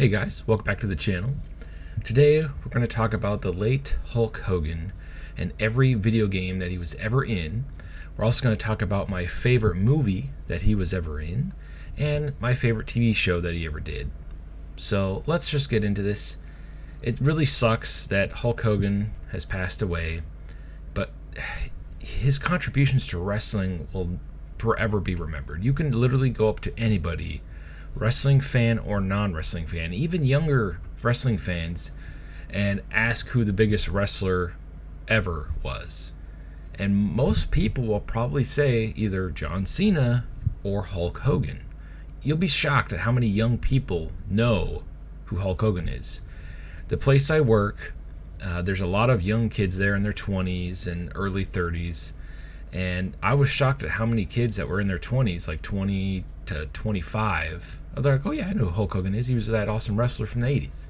Hey guys, welcome back to the channel. Today we're going to talk about the late Hulk Hogan and every video game that he was ever in. We're also going to talk about my favorite movie that he was ever in and my favorite TV show that he ever did. So let's just get into this. It really sucks that Hulk Hogan has passed away, but his contributions to wrestling will forever be remembered. You can literally go up to anybody, wrestling fan or non-wrestling fan, even younger wrestling fans, and ask who the biggest wrestler ever was. And most people will probably say either John Cena or Hulk Hogan. You'll be shocked at how many young people know who Hulk Hogan is. The place I work, there's a lot of young kids there in their 20s and early 30s, and I was shocked at how many kids that were in their 20s, like 20 to 25. They're like, oh yeah, I know who Hulk Hogan is. He was that awesome wrestler from the 80s.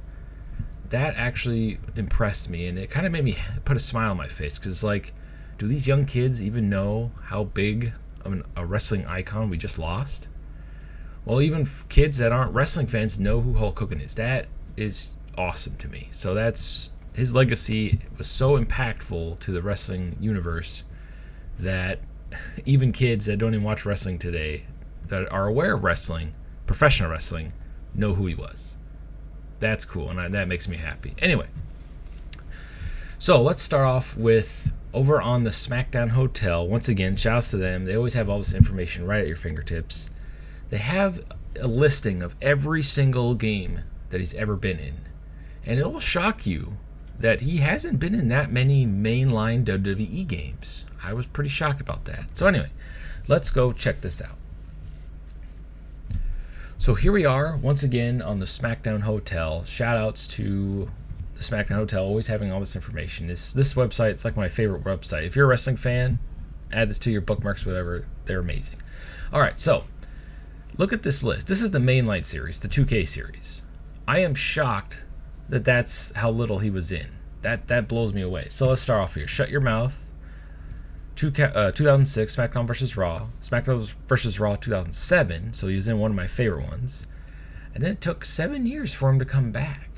That actually impressed me, and it kind of made me put a smile on my face, because it's like, do these young kids even know how big of a wrestling icon we just lost? Well, even kids that aren't wrestling fans know who Hulk Hogan is. That is awesome to me. So that's his legacy was so impactful to the wrestling universe that even kids that don't even watch wrestling today, that are aware of wrestling, professional wrestling, know who he was. That's cool, and that makes me happy. Anyway, so let's start off with over on the SmackDown Hotel. Once again, shouts to them. They always have all this information right at your fingertips. They have a listing of every single game that he's ever been in, and it will shock you that he hasn't been in that many mainline WWE games. I was pretty shocked about that. So anyway, let's go check this out. So here we are once again on the SmackDown Hotel. Shout outs to the SmackDown Hotel, always having all this information. This website, it's like my favorite website. If you're a wrestling fan, add this to your bookmarks, whatever. They're amazing. All right, so look at this list. This is the mainline series, the 2K series. I am shocked that that's how little he was in. That blows me away. So let's start off here. Shut Your Mouth, 2006, SmackDown vs. Raw. SmackDown vs. Raw 2007, so he was in one of my favorite ones. And then it took 7 years for him to come back.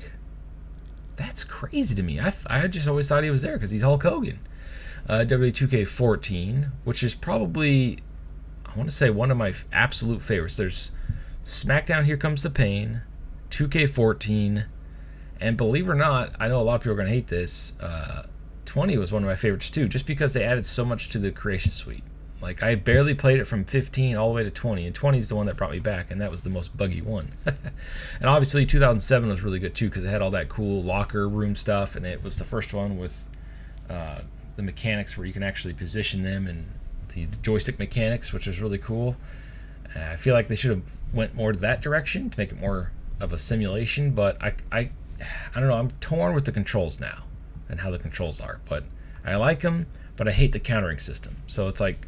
That's crazy to me. I just always thought he was there because he's Hulk Hogan. WWE 2K14, which is probably, I want to say, one of my absolute favorites. There's SmackDown Here Comes the Pain, 2K14, and believe it or not, I know a lot of people are going to hate this, 20 was one of my favorites too, just because they added so much to the creation suite. Like, I barely played it from 15 all the way to 20, and 20 is the one that brought me back, and that was the most buggy one. And obviously 2007 was really good too, because it had all that cool locker room stuff, and it was the first one with the mechanics where you can actually position them, and the joystick mechanics, which was really cool. I feel like they should have went more to that direction to make it more of a simulation, but I don't know, I'm torn with the controls now and how the controls are, but I like them, but I hate the countering system, so it's like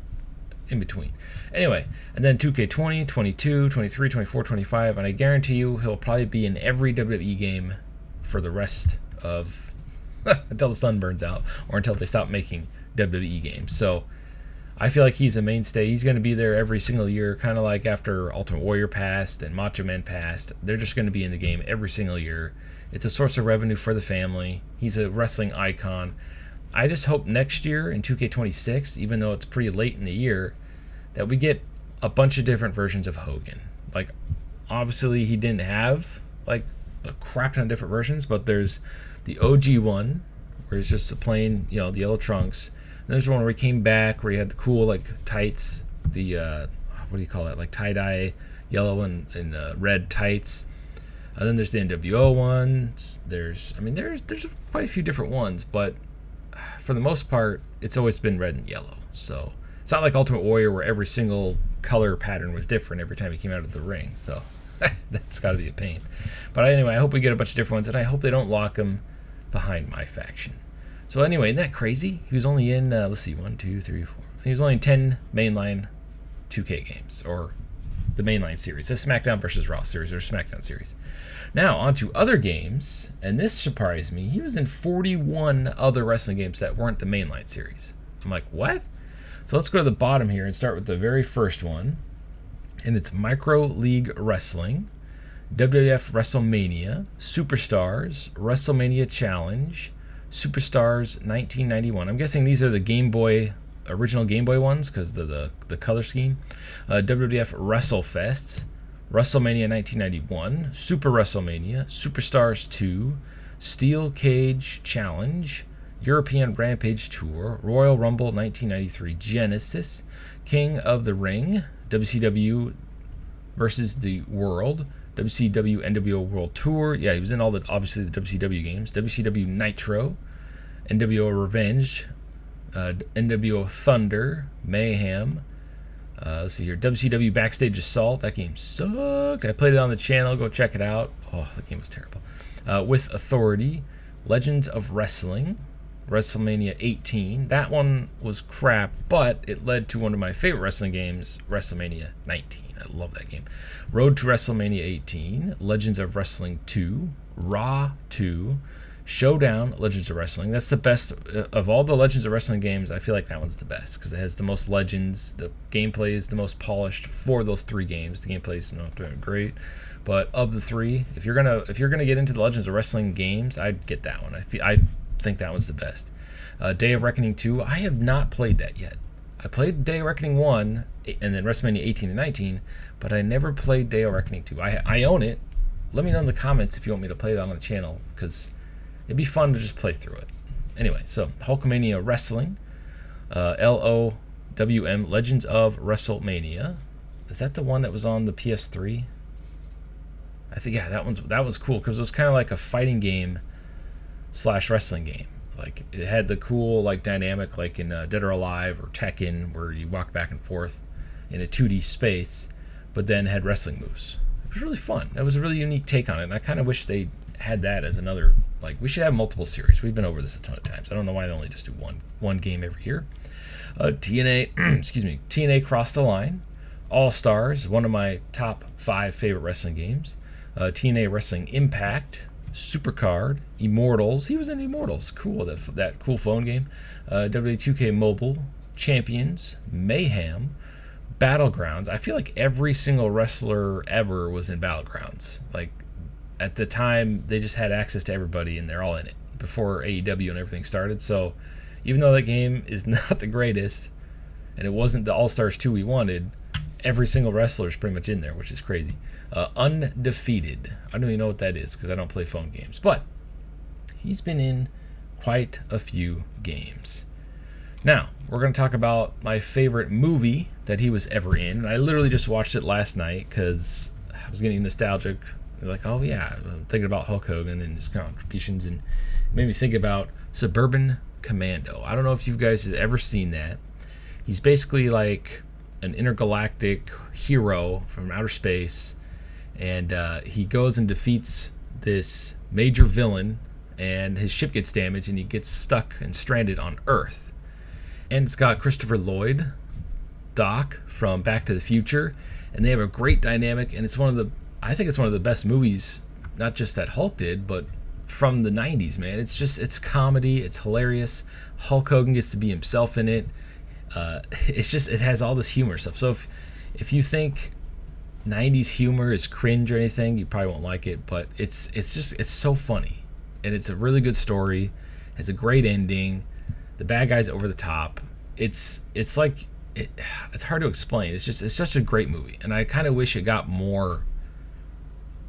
in between. Anyway, and then 2K20, 22, 23, 24, 25, and I guarantee you he'll probably be in every WWE game for the rest of until the sun burns out, or until they stop making WWE games. So I feel like he's a mainstay. He's going to be there every single year, kind of like after Ultimate Warrior passed and Macho Man passed. They're just going to be in the game every single year. It's a source of revenue for the family. He's a wrestling icon. I just hope next year in 2K26, even though it's pretty late in the year, that we get a bunch of different versions of Hogan. Like, obviously he didn't have like a crap ton of different versions, but there's the OG one where it's just a plain, the yellow trunks. And there's one where he came back where he had the cool like tights, the what do you call that, like tie-dye yellow and red tights. And then there's the NWO ones. There's quite a few different ones, but for the most part, it's always been red and yellow. So it's not like Ultimate Warrior where every single color pattern was different every time he came out of the ring. So that's got to be a pain. But anyway, I hope we get a bunch of different ones, and I hope they don't lock him behind my faction. So anyway, isn't that crazy? He was only in, let's see, 1, 2, 3, 4. He was only in 10 mainline 2K games, or the mainline series, the SmackDown vs. Raw series, or SmackDown series. Now, on to other games, and this surprised me. He was in 41 other wrestling games that weren't the mainline series. I'm like, what? So let's go to the bottom here and start with the very first one, and it's Micro League Wrestling. WWF WrestleMania, Superstars, WrestleMania Challenge, Superstars 1991. I'm guessing these are the Game Boy, original Game Boy ones because of the color scheme. WWF WrestleFest, WrestleMania 1991, Super WrestleMania, Superstars 2, Steel Cage Challenge, European Rampage Tour, Royal Rumble 1993 Genesis, King of the Ring, WCW versus the World, WCW NWO World Tour. Yeah, he was in all the, obviously, the WCW games. WCW Nitro, NWO Revenge, NWO Thunder, Mayhem. Let's see here. WCW Backstage Assault. That game sucked. I played it on the channel. Go check it out. Oh, the game was terrible. With Authority, Legends of Wrestling, WrestleMania 18. That one was crap, but it led to one of my favorite wrestling games, WrestleMania 19. I love that game. Road to WrestleMania 18, Legends of Wrestling 2, Raw 2, Showdown, Legends of Wrestling. That's the best of all the Legends of Wrestling games. I feel like that one's the best because it has the most legends. The gameplay is the most polished for those three games. The gameplay is not great, but of the three, if you're gonna get into the Legends of Wrestling games, I'd get that one. I think that one's the best. Day of Reckoning 2. I have not played that yet. I played Day of Reckoning 1 and then WrestleMania 18 and 19, but I never played Day of Reckoning 2. I own it. Let me know in the comments if you want me to play that on the channel because it'd be fun to just play through it. Anyway, so Hulkamania Wrestling, LOWM, Legends of WrestleMania. Is that the one that was on the PS3? I think, yeah, that was cool because it was kind of like a fighting game / wrestling game. Like it had the cool like dynamic like in Dead or Alive or Tekken where you walk back and forth in a 2D space, but then had wrestling moves. It was really fun. That was a really unique take on it, and I kind of wish they had that as another. Like we should have multiple series. We've been over this a ton of times. I don't know why they only just do one game every year. TNA, excuse me, TNA Cross the Line, All Stars, one of my top 5 favorite wrestling games. TNA Wrestling Impact, Supercard, Immortals. He was in Immortals. Cool, that cool phone game. WWE 2K Mobile, Champions, Mayhem, Battlegrounds. I feel like every single wrestler ever was in Battlegrounds. Like at the time, they just had access to everybody, and they're all in it before AEW and everything started. So even though that game is not the greatest, and it wasn't the All Stars 2 we wanted, every single wrestler is pretty much in there, which is crazy. Undefeated. I don't even know what that is because I don't play phone games. But he's been in quite a few games. Now, we're going to talk about my favorite movie that he was ever in. And I literally just watched it last night because I was getting nostalgic. Like, oh yeah, I'm thinking about Hulk Hogan and his contributions. And it made me think about Suburban Commando. I don't know if you guys have ever seen that. He's basically like an intergalactic hero from outer space, and he goes and defeats this major villain, and his ship gets damaged, and he gets stuck and stranded on Earth. And it's got Christopher Lloyd, Doc from Back to the Future, and they have a great dynamic, and I think it's one of the best movies, not just that Hulk did, but from the 90s, man. It's comedy, it's hilarious. Hulk Hogan gets to be himself in it. It has all this humor stuff. So if you think 90s humor is cringe or anything, you probably won't like it, but it's so funny, and it's a really good story. It's a great ending. The bad guy's over the top. It's hard to explain. It's such a great movie, and I kind of wish it got more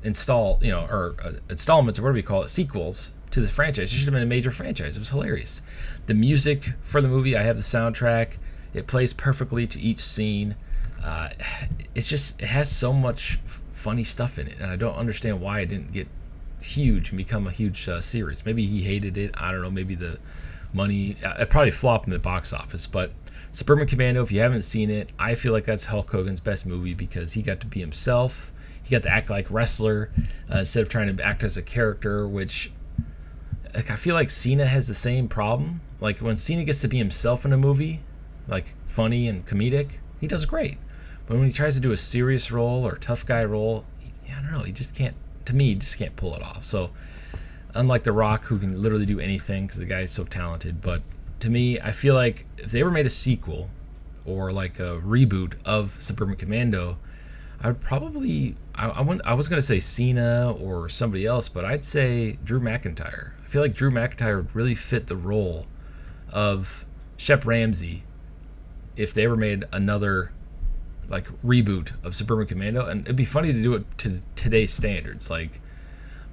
installments or whatever we call it, sequels to the franchise. It should have been a major franchise. It was hilarious. The music for the movie, I have the soundtrack. It plays perfectly to each scene. It has so much funny stuff in it, and I don't understand why it didn't get huge and become a huge series. Maybe he hated it. I don't know. Maybe the money. It probably flopped in the box office. But Suburban Commando, if you haven't seen it, I feel like that's Hulk Hogan's best movie because he got to be himself. He got to act like wrestler instead of trying to act as a character, which I feel like Cena has the same problem. Like when Cena gets to be himself in a movie, like funny and comedic, he does great. But when he tries to do a serious role or tough guy role, I don't know, he just can't. To me, he just can't pull it off. So unlike The Rock, who can literally do anything because the guy is so talented, but to me, I feel like if they ever made a sequel or like a reboot of Suburban Commando, I would probably I was gonna say Cena or somebody else, but I'd say Drew McIntyre. I feel like Drew McIntyre would really fit the role of Shep Ramsey if they ever made another like reboot of Suburban Commando, and it'd be funny to do it to today's standards. Like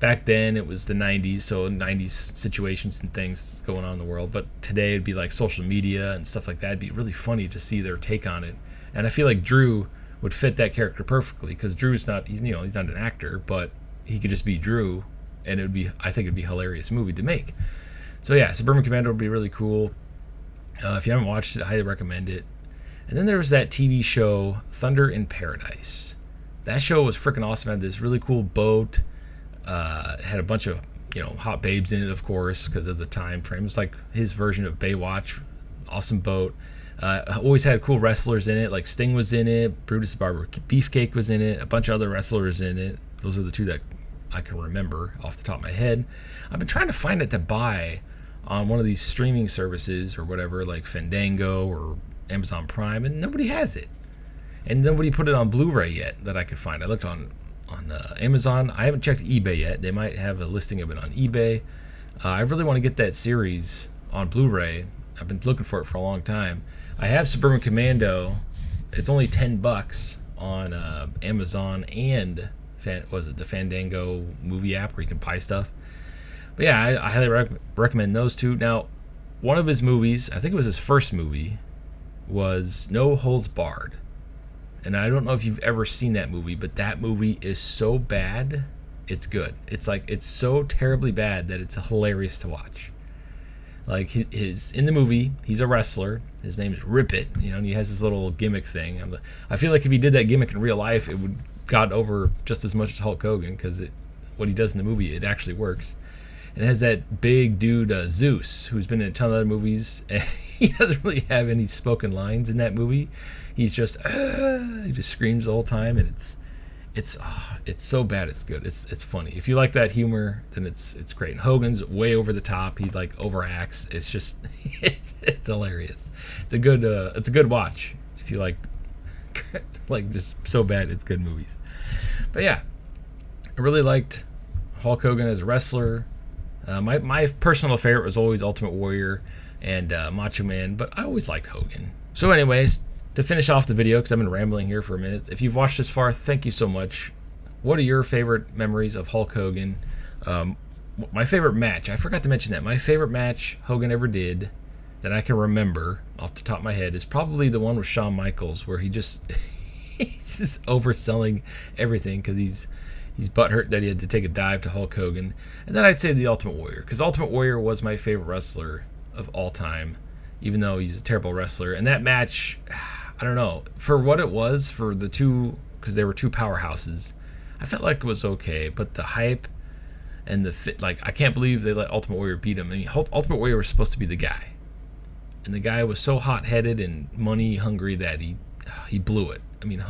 back then it was the 90s, so 90s situations and things going on in the world, but today it'd be like social media and stuff like that. It'd be really funny to see their take on it, and I feel like Drew would fit that character perfectly, because Drew's not, he's not an actor, but he could just be Drew, and I think it'd be a hilarious movie to make. So yeah, Suburban Commando would be really cool. If you haven't watched it, I highly recommend it. And then there was that TV show Thunder in Paradise. That show was freaking awesome. It had this really cool boat. It had a bunch of hot babes in it, of course, because of the time frame. It was like his version of Baywatch. Awesome boat. Always had cool wrestlers in it. Like Sting was in it. Brutus the Barber Beefcake was in it. A bunch of other wrestlers in it. Those are the two that I can remember off the top of my head. I've been trying to find it to buy on one of these streaming services or whatever, like Fandango or Amazon Prime, and nobody has it, and nobody put it on Blu-ray yet that I could find. I looked on Amazon. I haven't checked eBay yet. They might have a listing of it on eBay. I really want to get that series on Blu-ray. I've been looking for it for a long time. I have Suburban Commando. It's only $10 on Amazon and the Fandango movie app where you can buy stuff. But yeah, I highly recommend those two. Now, one of his movies, I think it was his first movie, was No Holds Barred. And I don't know if you've ever seen that movie, but that movie is so bad, it's good. It's so terribly bad that it's hilarious to watch. Like, in the movie, he's a wrestler. His name is Rip It, and he has this little gimmick thing. I feel like if he did that gimmick in real life, it would got over just as much as Hulk Hogan, because what he does in the movie, it actually works. And it has that big dude, Zeus, who's been in a ton of other movies, and he doesn't really have any spoken lines in that movie. He's just he just screams the whole time, and it's so bad it's good. It's funny. If you like that humor, then it's great. And Hogan's way over the top. He like overacts. It's just it's hilarious. It's a good watch if you like just so bad it's good movies. But yeah, I really liked Hulk Hogan as a wrestler. My personal favorite was always Ultimate Warrior and Macho Man, but I always liked Hogan. So anyways, to finish off the video, because I've been rambling here for a minute, if you've watched this far, thank you so much. What are your favorite memories of Hulk Hogan? My favorite match, I forgot to mention that. My favorite match Hogan ever did that I can remember off the top of my head is probably the one with Shawn Michaels, where he's just overselling everything because he's butthurt that he had to take a dive to Hulk Hogan. And then I'd say the Ultimate Warrior, because Ultimate Warrior was my favorite wrestler of all time, even though he's a terrible wrestler. And that match, I don't know, for what it was, for the two, because they were two powerhouses, I felt like it was okay. But the hype and the fit, like, I can't believe they let Ultimate Warrior beat him. I mean, Ultimate Warrior was supposed to be the guy, and the guy was so hot-headed and money hungry that he blew it. I mean,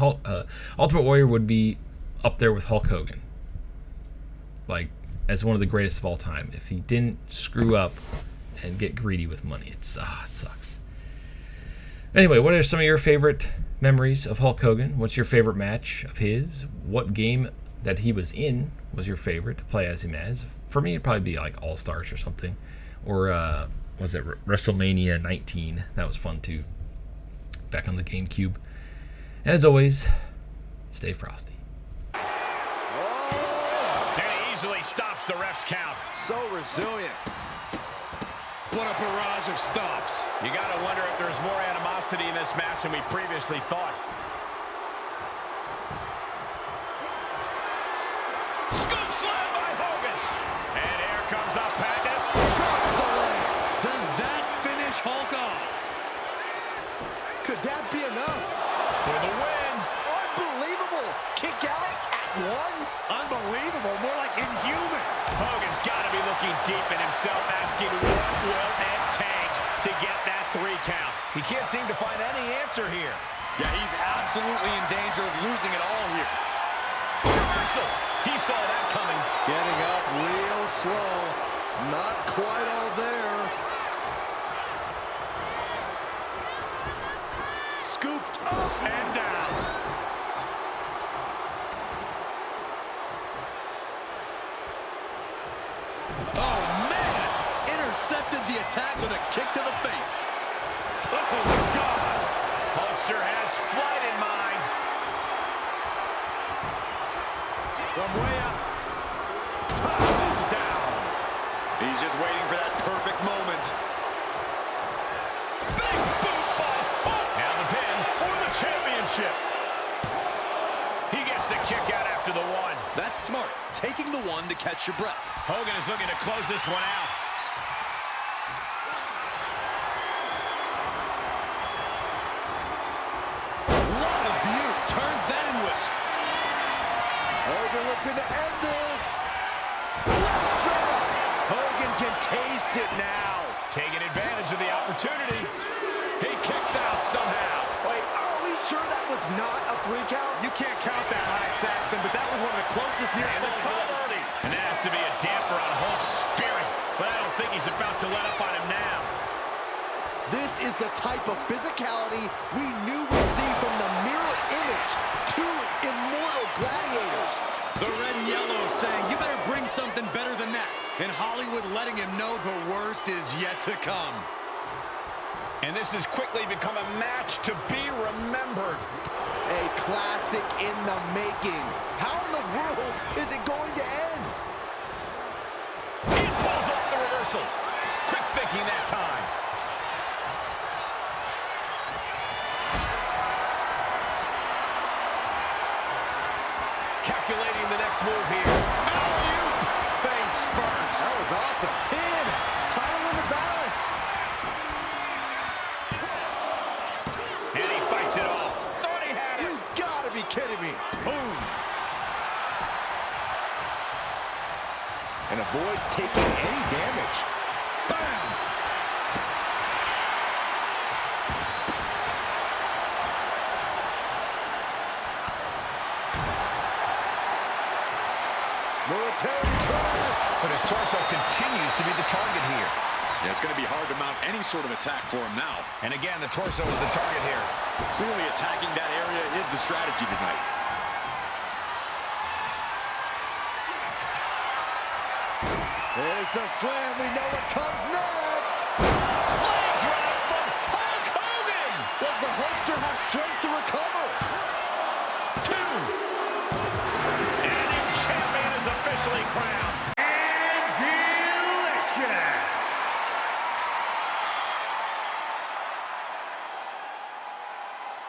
Ultimate Warrior would be up there with Hulk Hogan, like, as one of the greatest of all time, if he didn't screw up and get greedy with money. It sucks. Anyway, what are some of your favorite memories of Hulk Hogan? What's your favorite match of his? What game that he was in was your favorite to play as him as? For me, it'd probably be like All Stars or something, or was it WrestleMania 19? That was fun too, back on the GameCube. And as always, stay frosty. And he easily stops the ref's count. So resilient. What a barrage of stops. You got to wonder if there's more animosity in this match than we previously thought. Scoop slam by Hogan. And here comes the pendant. Drops the leg. Does that finish Hulk off? Could that be enough? For the win. Unbelievable. Kick out at one. Unbelievable. More like inhuman. Hogan's got to be looking deep in himself, asking what will it take to get that 3 count. He can't seem to find any answer here. Yeah, he's absolutely in danger of losing it all here. Reversal. He saw that coming. Getting up real slow. Not quite all there. Scooped up And down. attack with a kick to the face. Oh, God. Hulkster has flight in mind. From way up. Down. He's just waiting for that perfect moment. Big boot by Hulk. Now the pin for the championship. He gets the kick out after the one. That's smart. Taking the one to catch your breath. Hogan is looking to close this one out. What a view. Turns that into a... Hogan looking to end this. Left jaw. Hogan can taste it now. Taking advantage of the opportunity. He kicks out somehow. Wait, are we sure that was not a 3 count? You can't count that high, Saxton, but that was one of the closest near falls. And that has to be a damper on Hulk's spirit. But I don't think he's about to let up on him now. This is the type of physicality we knew we'd see from the mirror image. Two immortal gladiators. The red and yellow saying, you better bring something better than that. And Hollywood letting him know the worst is yet to come. And this has quickly become a match to be remembered. A classic in the making. How in the world is it going to end? He pulls off the reversal. Quick thinking that time. Calculating the next move here. Alley-oop. Face first. That was awesome. Pin. Title in the balance. And he fights it off. Thought he had it. You gotta be kidding me. Boom. And avoids taking any damage. Bam. Military press. But his torso continues to be the target here. Yeah, it's going to be hard to mount any sort of attack for him now. And again, the torso is the target here. Clearly attacking that area is the strategy tonight. It's a slam. We know what comes next. Leg drop from Hulk Hogan. Does the Hulkster have strength to recover? 2. And your champion is officially crowned.